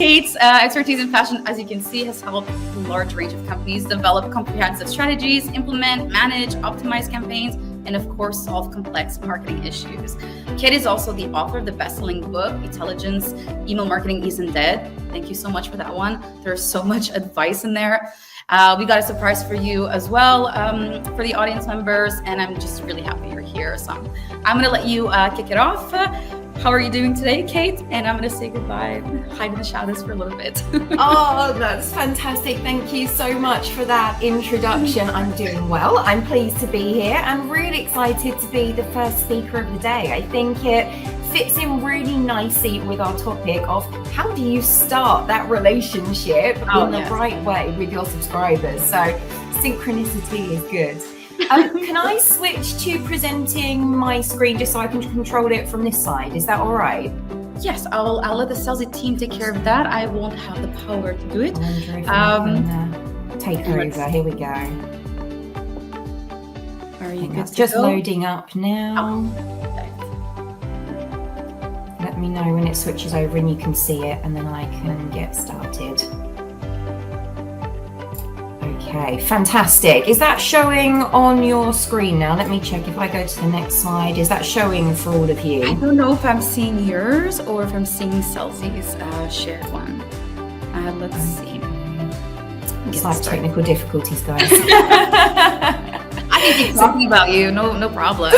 Kate's expertise in fashion, as you can see, has helped a large range of companies develop comprehensive strategies, implement, manage, optimize campaigns, and of course, solve complex marketing issues. Kate is also the author of the best-selling book, Intelligence, Email Marketing Isn't Dead. Thank you so much for that one. There's so much advice in there. We got a surprise for you as well, for the audience members, and I'm just really happy you're here. So I'm gonna let you kick it off. How are you doing today, Kate? And I'm gonna say goodbye, hide in the shadows for a little bit. Oh, that's fantastic. Thank you so much for that introduction. I'm doing well. I'm pleased to be here. I'm really excited to be the first speaker of the day. I think it fits in really nicely with our topic of how do you start that relationship in the right way with your subscribers. So synchronicity is good. Can I switch to presenting my screen just so I can control it from this side? Is that all right? Yes, I'll let the Selzy team take care of that. I won't have the power to do it. Take over. Here we go. Are you good? Just loading up now. Let me know when it switches over and you can see it, and then I can get started. Okay, fantastic. Is that showing on your screen now? Let me check if I go to the next slide. Is that showing for all of you? I don't know if I'm seeing yours or if I'm seeing Selzy's shared one. Let's see. It's like technical difficulties, guys. I can keep talking about you. No problem.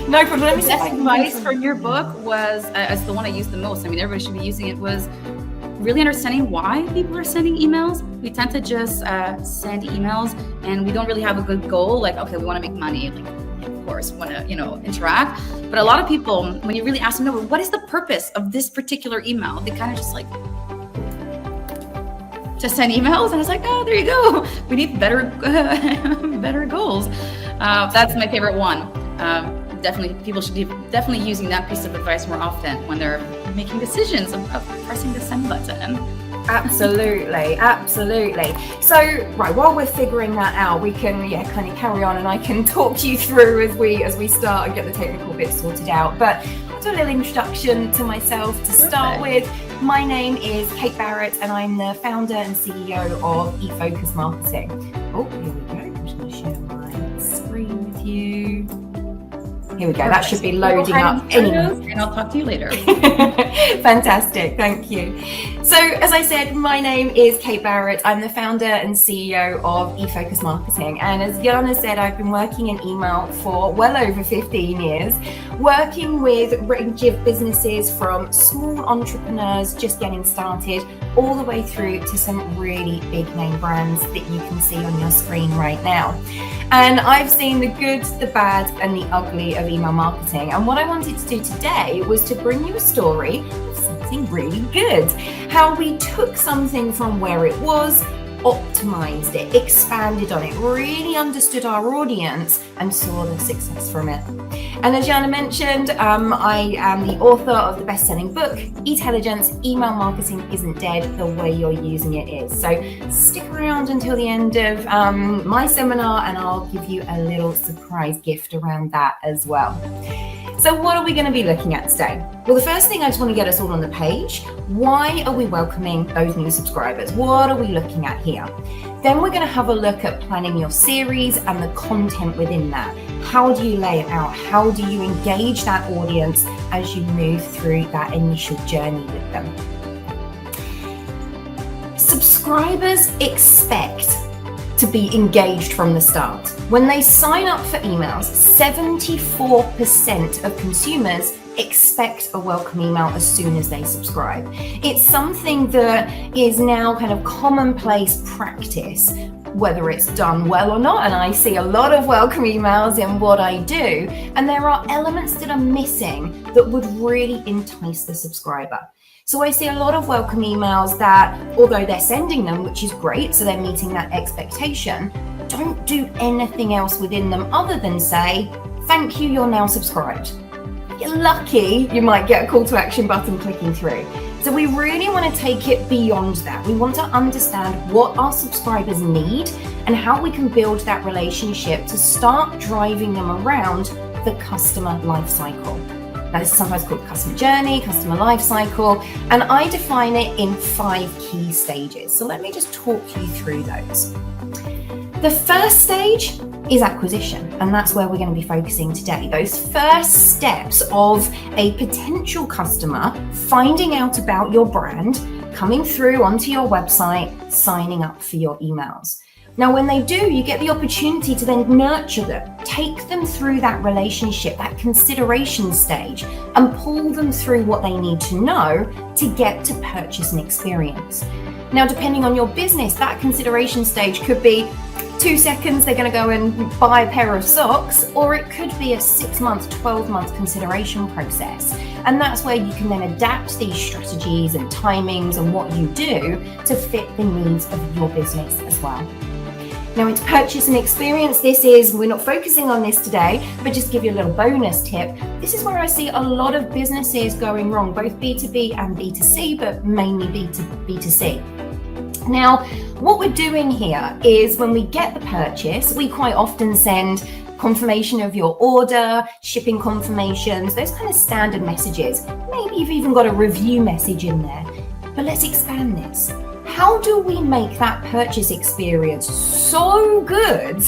No problem. Let me the best advice from your book was, as the one I used the most, I mean, everybody should be using it, was really understanding why people are sending emails. We tend to just send emails and we don't really have a good goal. Like, okay, we want to make money. Like, of course, we want to, interact. But a lot of people, when you really ask them, no, what is the purpose of this particular email? They kind of just send emails. And it's like, oh, there you go. We need better goals. That's my favorite one. Definitely, people should be definitely using that piece of advice more often when they're making decisions of pressing the send button. Absolutely. So, right, while we're figuring that out, we can kind of carry on, and I can talk you through as we start and get the technical bits sorted out. But I'll do a little introduction to myself to start with. My name is Kate Barrett, and I'm the founder and CEO of eFocus Marketing. Oh, here we go. I'm just going to share my screen with you. Here we go. That should be loading up anyway. And I'll talk to you later. Fantastic. Thank you. So, as I said, my name is Kate Barrett. I'm the founder and CEO of eFocus Marketing. And as Jana said, I've been working in email for well over 15 years, working with a range of businesses from small entrepreneurs just getting started all the way through to some really big name brands that you can see on your screen right now. And I've seen the good, the bad, and the ugly of email marketing. And what I wanted to do today was to bring you a story of something really good. How we took something from where it was, optimized it, expanded on it, really understood our audience and saw the success from it. And as Jana mentioned, I am the author of the best-selling book, Intelligence, Email Marketing Isn't Dead, the way you're using it is. So stick around until the end of my seminar and I'll give you a little surprise gift around that as well. So what are we going to be looking at today? Well, the first thing I just want to get us all on the page. Why are we welcoming those new subscribers? What are we looking at here? Then we're going to have a look at planning your series and the content within that. How do you lay it out? How do you engage that audience as you move through that initial journey with them? Subscribers expect to be engaged from the start. When they sign up for emails, 74% of consumers expect a welcome email as soon as they subscribe. It's something that is now kind of commonplace practice, whether it's done well or not. And I see a lot of welcome emails in what I do. And there are elements that are missing that would really entice the subscriber. So I see a lot of welcome emails that, although they're sending them, which is great, so they're meeting that expectation, don't do anything else within them other than say, thank you, you're now subscribed. If you're lucky, you might get a call to action button clicking through. So we really want to take it beyond that. We want to understand what our subscribers need and how we can build that relationship to start driving them around the customer life cycle. Now, this is sometimes called customer journey, customer life cycle, and I define it in 5 key stages. So let me just talk you through those. The first stage is acquisition, and that's where we're going to be focusing today. Those first steps of a potential customer finding out about your brand, coming through onto your website, signing up for your emails. Now, when they do, you get the opportunity to then nurture them, take them through that relationship, that consideration stage, and pull them through what they need to know to get to purchase and experience. Now, depending on your business, that consideration stage could be 2 seconds, they're going to go and buy a pair of socks, or it could be a 6-month, 12-month consideration process. And that's where you can then adapt these strategies and timings and what you do to fit the needs of your business as well. Now, it's purchase and experience. We're not focusing on this today, but just give you a little bonus tip. This is where I see a lot of businesses going wrong, both B2B and B2C, but mainly B2C. Now, what we're doing here is when we get the purchase, we quite often send confirmation of your order, shipping confirmations, those kind of standard messages. Maybe you've even got a review message in there. But let's expand this. How do we make that purchase experience so good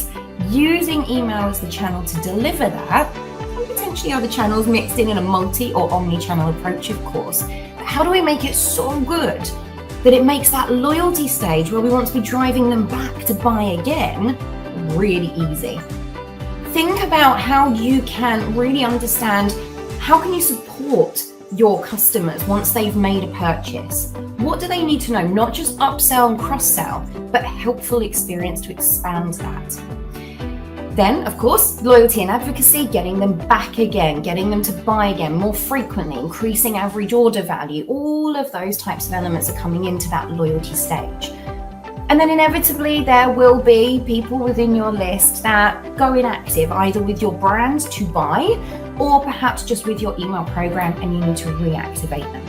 using email as the channel to deliver that, and potentially other channels mixed in a multi or omni-channel approach, of course. But how do we make it so good that it makes that loyalty stage where we want to be driving them back to buy again really easy? Think about how you can really understand how can you support your customers once they've made a purchase. What do they need to know? Not just upsell and cross-sell, but helpful experience to expand that. Then, of course, loyalty and advocacy, getting them back again, getting them to buy again more frequently, increasing average order value. All of those types of elements are coming into that loyalty stage. And then inevitably, there will be people within your list that go inactive, either with your brand to buy, or perhaps just with your email program, and you need to reactivate them.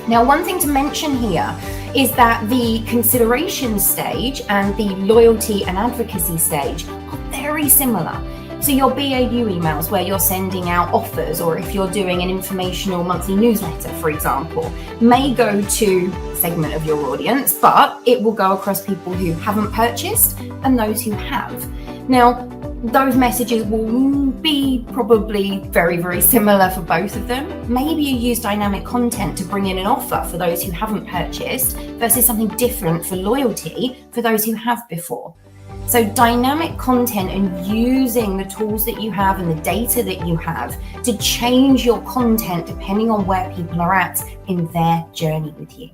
Now, one thing to mention here is that the consideration stage and the loyalty and advocacy stage are very similar. So your BAU emails where you're sending out offers, or if you're doing an informational monthly newsletter, for example, may go to a segment of your audience, but it will go across people who haven't purchased and those who have. Now, those messages will be probably very, very similar for both of them. Maybe you use dynamic content to bring in an offer for those who haven't purchased versus something different for loyalty for those who have before. So dynamic content and using the tools that you have and the data that you have to change your content depending on where people are at in their journey with you.